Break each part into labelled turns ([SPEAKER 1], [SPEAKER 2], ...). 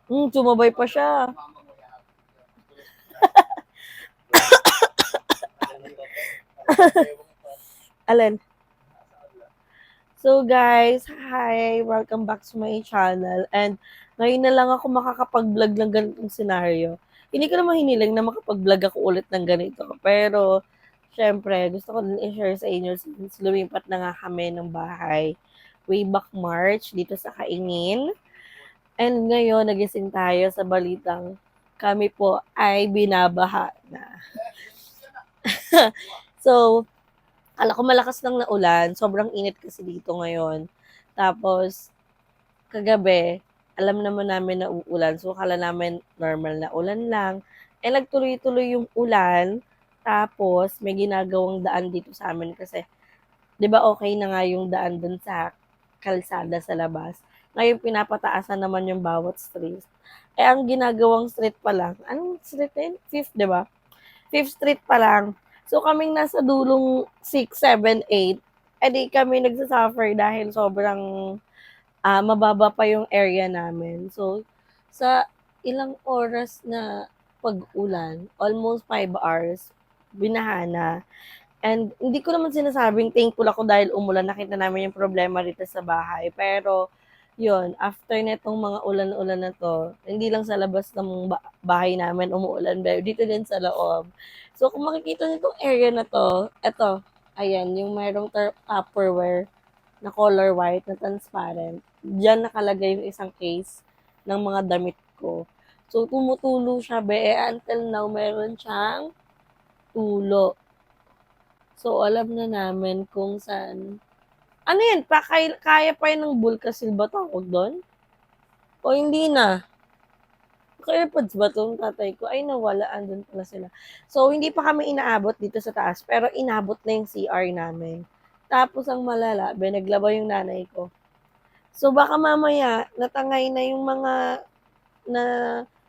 [SPEAKER 1] Sumabay pa siya. Alin? So guys, hi! Welcome back to my channel. And ngayon na lang ako makakapag-vlog ng ganitong scenario. Hindi ko naman hiniling na makapag-vlog ako ulit ng ganito. Pero, syempre, gusto ko din i-share sa inyo since lumipat na nga kami ng bahay way back March dito sa Kaingin. And ngayon, nagising tayo sa balitang kami po ay binabaha na. So, akala ko malakas lang na ulan. Sobrang init kasi dito ngayon. Tapos, kagabi, alam naman namin na uulan. So, akala namin normal na ulan lang. Eh, nagtuloy-tuloy yung ulan. Tapos, may ginagawang daan dito sa amin kasi, di ba okay na nga yung daan dun sa kalsada sa labas. Ngayon, pinapataasan naman yung bawat street. Eh, ang ginagawang street pa lang, anong street na yun? Fifth, di ba? Fifth Street pa lang. So, kaming nasa dulong 6, 7, 8, edi kami nagsasuffer dahil sobrang mababa pa yung area namin. So, sa ilang oras na pag-ulan, almost 5 hours, binaha na. And hindi ko naman sinasabing thankful ako dahil umulan, nakita namin yung problema dito sa bahay. Pero, yun, after netong mga ulan-ulan na to, hindi lang sa labas ng bahay namin umuulan, pero dito din sa loob. So, kung makikita niyo itong area na to, eto, ayan, yung mayroong Tupperware na color white na transparent. Diyan nakalagay yung isang case ng mga damit ko. So, tumutulo siya, until now, meron siyang tulo. So, alam na namin kung saan. Ano yan? Kaya pa yun ng Bulkasil ba tawag doon? O hindi na? AirPods ba itong tatay ko? Ay, nawala. Andun pala sila. So, hindi pa kami inaabot dito sa taas. Pero inabot na yung CR namin. Tapos, ang malala, naglaba yung nanay ko. So, baka mamaya, natangay na yung mga na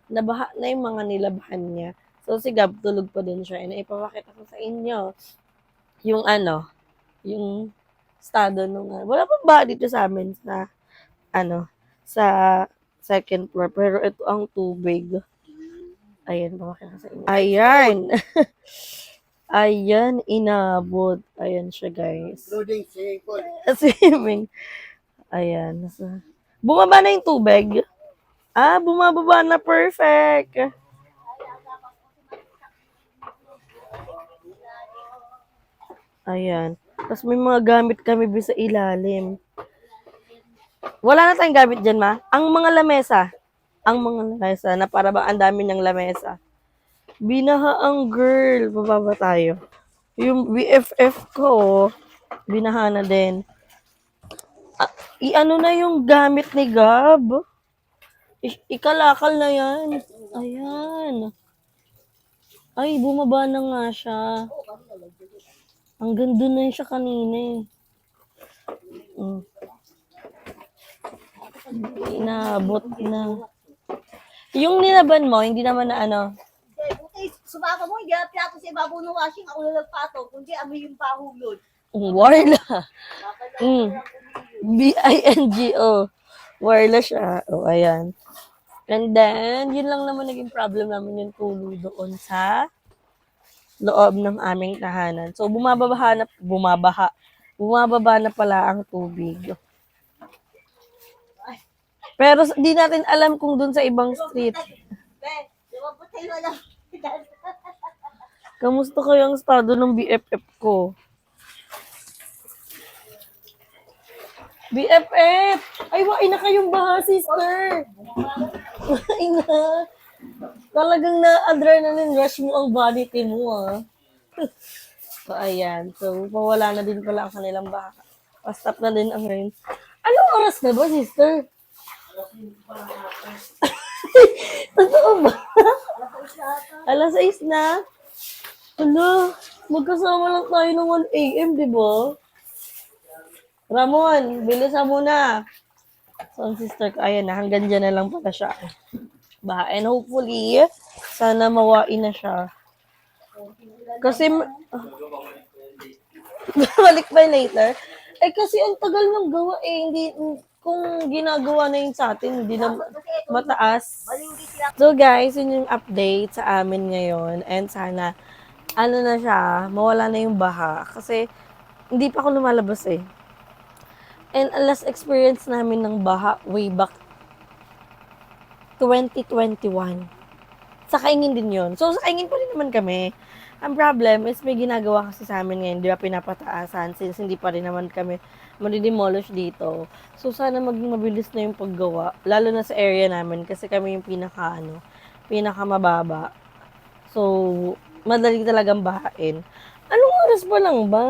[SPEAKER 1] nabaha na yung mga nilabahan niya. So, si Gab, tulog pa din siya. And ipapakita ko sa inyo yung yung estado nung wala pang baha dito sa amin sa second floor, pero ito ang tubig. Ayan, papakita ko sa inyo. Ayan. Ayan, inabot. Ayan siya, guys. Swimming. Ayan. Bumaba na yung tubig. Bumababa na. Perfect. Ayan. Tapos may mga gamit kami sa ilalim. Wala na tayong gamit dyan, ma. Ang mga lamesa. Na para bang ang dami ng lamesa. Binaha ang girl. Bababa tayo. Yung BFF ko, binaha na din. I-ano na yung gamit ni Gab. Ikalakal na yan. Ayan. Ay, bumaba na nga siya. Hanggang doon na siya kanina eh. Inabot na. Yung nilaban mo, hindi naman na ano.
[SPEAKER 2] Sumaka mo, hindi na piyato sa ibabaw ng washing, ako na nagpato, kundi amoy yung pahulod.
[SPEAKER 1] Warla. BINGO. Warla siya. Ayan. And then, yun lang naman naging problem namin yung tulo doon sa loob ng aming tahanan. So, bumababa na pala ang tubig. Pero di natin alam kung doon sa ibang street. Kamusta kayo ang estado ng BFF ko? BFF! Ay, wain na kayong baha, sister! Wain na. Talagang na-adrenaline rush mo ang vanity mo, So, ayan. So, pawala na din pala ang kanilang baha. Pa-stop na din ang rain. Anong oras na ba, sister? Totoo ba? Alas 6 na? Hala, magkasama lang tayo ng 1 a.m., di ba? Ramon, bilisan mo na. So, ang sister ko, ayan na, hanggang dyan na lang pala siya. And hopefully, sana mawain na siya. Kasi, balik pa later. Eh, kasi ang tagal ng gawa eh. Hindi kung ginagawa na yun sa atin, hindi na
[SPEAKER 2] Kasi ito,
[SPEAKER 1] mataas.
[SPEAKER 2] baliw din sila.
[SPEAKER 1] So guys, yun yung update sa amin ngayon. And sana, ano na siya, mawala na yung baha. Kasi, hindi pa ako lumalabas eh. And ang last experience namin ng baha, way back 2021. Sa Kaingin din yun. So, sa Kaingin pa rin naman kami. Ang problem is may ginagawa kasi sa amin ngayon, di ba pinapataasan since hindi pa rin naman kami madidemolish dito. So, sana maging mabilis na yung paggawa. Lalo na sa area namin kasi kami yung pinaka mababa. So, madali talagang bahain. Anong oras pa lang ba?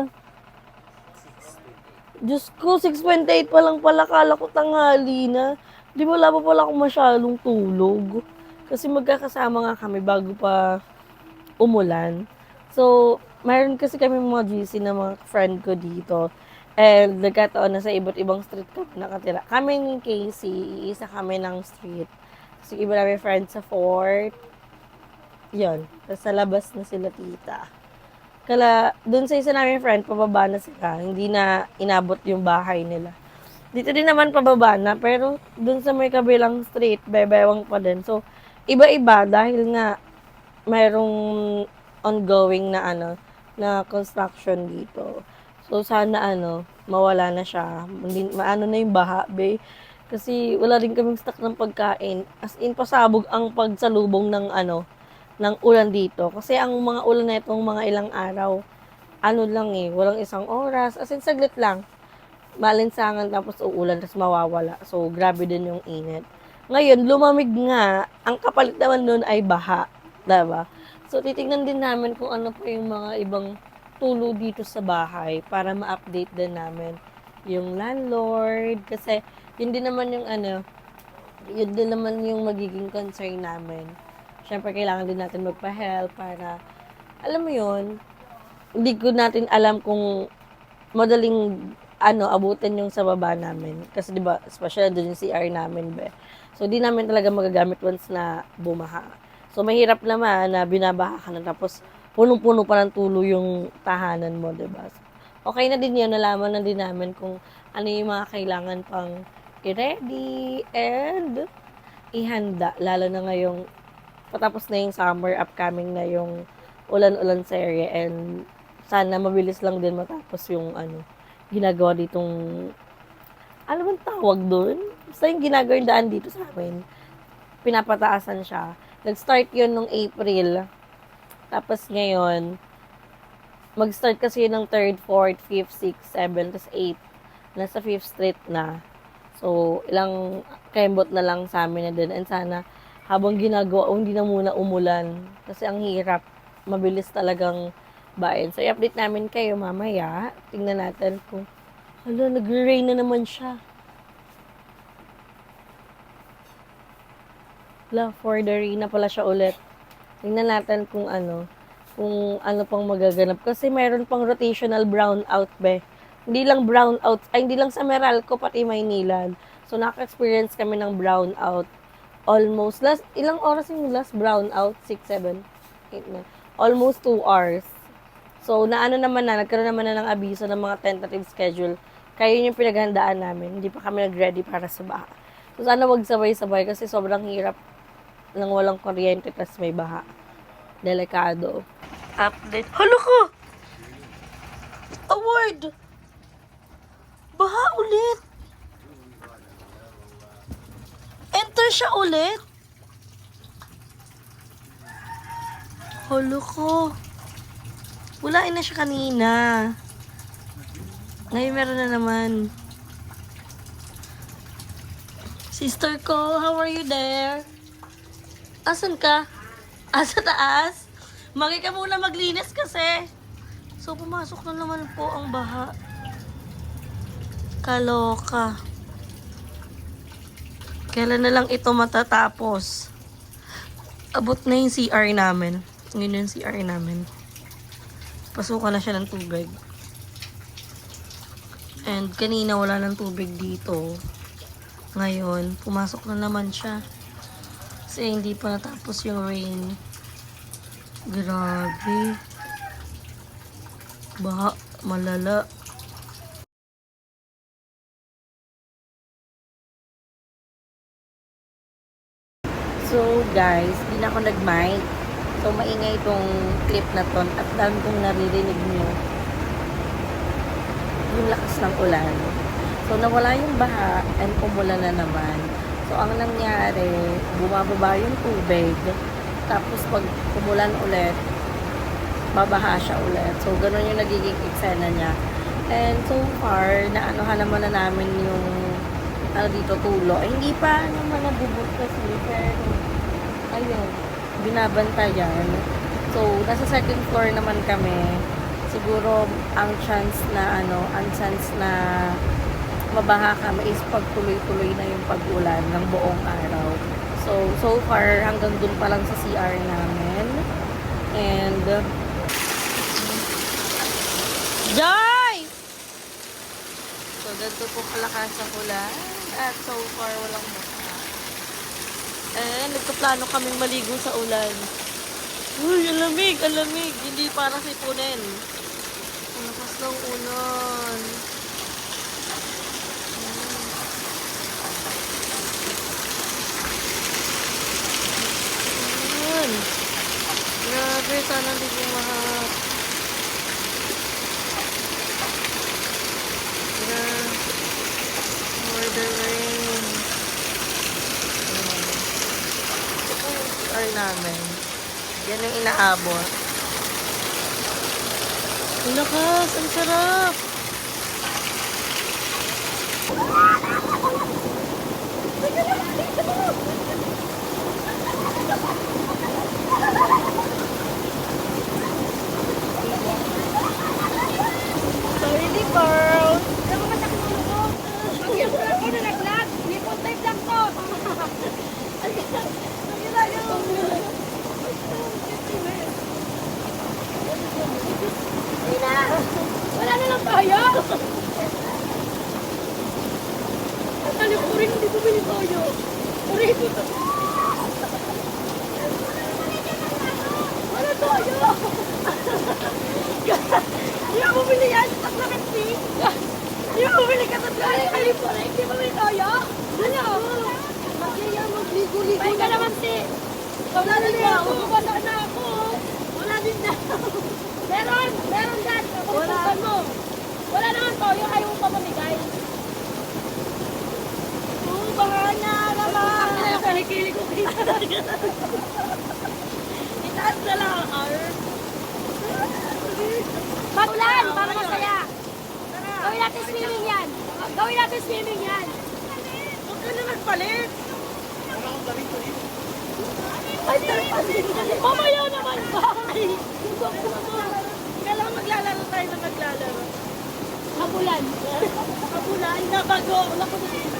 [SPEAKER 1] Diyos ko, 6:28 pa lang pala. Kala ko tanghali na. Di ba wala pa pala akong masyadong tulog. Kasi magkakasama nga kami bago pa umulan. So, mayroon kasi kami mga GC na mga friend ko dito. And nagkataon na sa iba't ibang street kami nakatira. Kami ni Casey, isa kami ng street. Kasi iba namin friends sa Fort. Yun. Tapos sa labas na sila tita. Kala, dun sa isa namin friend, pababa na sila. Hindi na inabot yung bahay nila. Dito din naman pababa na, pero dun sa may kabilang street, bebewang pa din. So, iba-iba dahil nga mayroong ongoing na na construction dito. So, sana mawala na siya. Hindi, maano na yung baha, be. Kasi wala rin kaming stock ng pagkain. As in, pasabog ang pagsalubong ng ng ulan dito. Kasi ang mga ulan na itong mga ilang araw, lang eh, walang isang oras. As in, saglit lang. Malinsangan tapos uulan, tapos mawawala. So, grabe din yung init. Ngayon, lumamig nga. Ang kapalit naman nun ay baha. Diba? So, titignan din namin kung ano pa yung mga ibang tulo dito sa bahay para ma-update din namin yung landlord. Kasi, yun din naman yung yun din naman yung magiging concern namin. Siyempre, kailangan din natin magpa-help para, alam mo yun, hindi ko natin alam kung madaling abutin yung sa baba namin. Kasi 'di ba, especially doon yung CR namin, be. So di namin talaga magagamit once na bumaha. So mahirap naman na binabaha ka na tapos punong-puno pa ng tulo yung tahanan mo, 'di ba? So, okay na din 'yun, nalaman na din namin kung ano yung mga kailangan pang i-ready and ihanda lalo na ngayong patapos na yung summer, upcoming na yung ulan-ulan sa area and sana mabilis lang din matapos yung ginagawa ditong, ano bang tawag doon? Basta yung ginagawa yung daan dito sa amin, pinapataasan siya. Nag-start yun nung April. Tapos ngayon, mag-start kasi yun ng 3rd, 4th, 5th, 6th, 7th, tapos 8th. Nasa 5th Street na. So, ilang kembot na lang sa amin na din. And sana, habang ginagawa, hindi na muna umulan. Kasi ang hirap. Mabilis talagang bayan. So, i-update namin kayo mamaya. Tingnan natin kung, hala, nagre-rain na naman siya. Hala, for the rain na pala siya ulit. Tingnan natin kung ano pang magaganap. Kasi mayroon pang rotational brownout, be. Hindi lang brownout, ay hindi lang sa Meralco, pati Maynilad. So, naka-experience kami ng brownout. Almost, ilang oras yung last brownout? 6, 7, 8, 9. Almost 2 hours. So, nagkaroon naman na ng abiso ng mga tentative schedule. Kaya yun yung pinaghandaan namin. Hindi pa kami nag-ready para sa baha. So, sana wag sabay-sabay kasi sobrang hirap nang walang kuryente tas may baha. Delikado. Update. Hala ka! Award! Baha ulit! Enter siya ulit! Hala ka! Walain na siya kanina. Ngayon meron na naman. Sister ko, how are you there? Asan ka? Asa taas? Magi ka muna maglinis kasi. So, pumasok na naman po ang baha. Kaloka. Kailan na lang ito matatapos? Abot na yung CR namin. Ngayon yung CR namin. Pasukan na siya ng tubig. And kanina wala ng tubig dito. Ngayon, pumasok na naman siya. Kasi hindi pa natapos yung rain. Grabe. Baha, malala. So guys, di na ako nag-mic. So maingay itong clip na to at dami kong naririnig nyo yung lakas ng ulan. So nawala yung baha and umulan na naman. So ang nangyari, bumababa yung tubig. Tapos pag umulan ulit, babaha siya ulit. So ganun yung nagiging eksena niya. And so far, naanohan naman na namin yung dito tulo. Eh, hindi pa naman nabubot kasi pero ayun, binabantayan. So, nasa second floor naman kami. Siguro ang chance na mabaha kami is pag tuloy-tuloy na yung pag-ulan ng buong araw. So far hanggang dun pa lang sa CR namin. And Joy! So, ganito po kalakas ang ulan. At so far, walang baha. And nagkaplano kaming maligo sa ulan. Uy, ang lamig, ang lamig. Hindi para sipunin. Ang lakas ng ulan. Ayan. Grabe, sana hindi bumaha. For the rain. Ito yung CR namin. Yan yung inaabot. Ang lakas! Ang sarap! Sorry, girl!
[SPEAKER 2] Alam mo ba sa kinulo ko? Pag-iyak ko lang ko na naglag. Lipot type lang ko. Wala na lang tayo. Ang alam ko rin, hindi bumili tayo. Uray ko to. Wala tayo. Hindi mo bumili yan. Taklamet fee. Hindi mo bumili ka sa tayo. Hindi mo bumili tayo. Ano? Magligo-ligo. Pahinga naman si. Wala din na ako. Wala na ako. Wala din na. Meron dyan. Kaputusan mo. Wala naman toyo. Ayaw mo pa mamigay. Bahala naman. Nakikilig ko kita. Itaas na lang ang arm. Pag-ulan, para masaya. Gawin natin swimming yan. Gawin natin swimming yan. Huwag ka na nagpalit. Wala akong galing ko dito. Mamaya naman ba? Kailangan maglalaro tayo na maglalaro. Habulan. Habulan na bago. Wala ko na dito.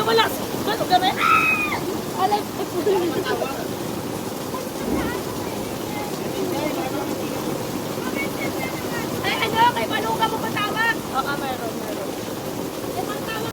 [SPEAKER 2] Wala. Ba't kami? Alay, ay, ano? Kay Maluka mo patawag? Oo, meron.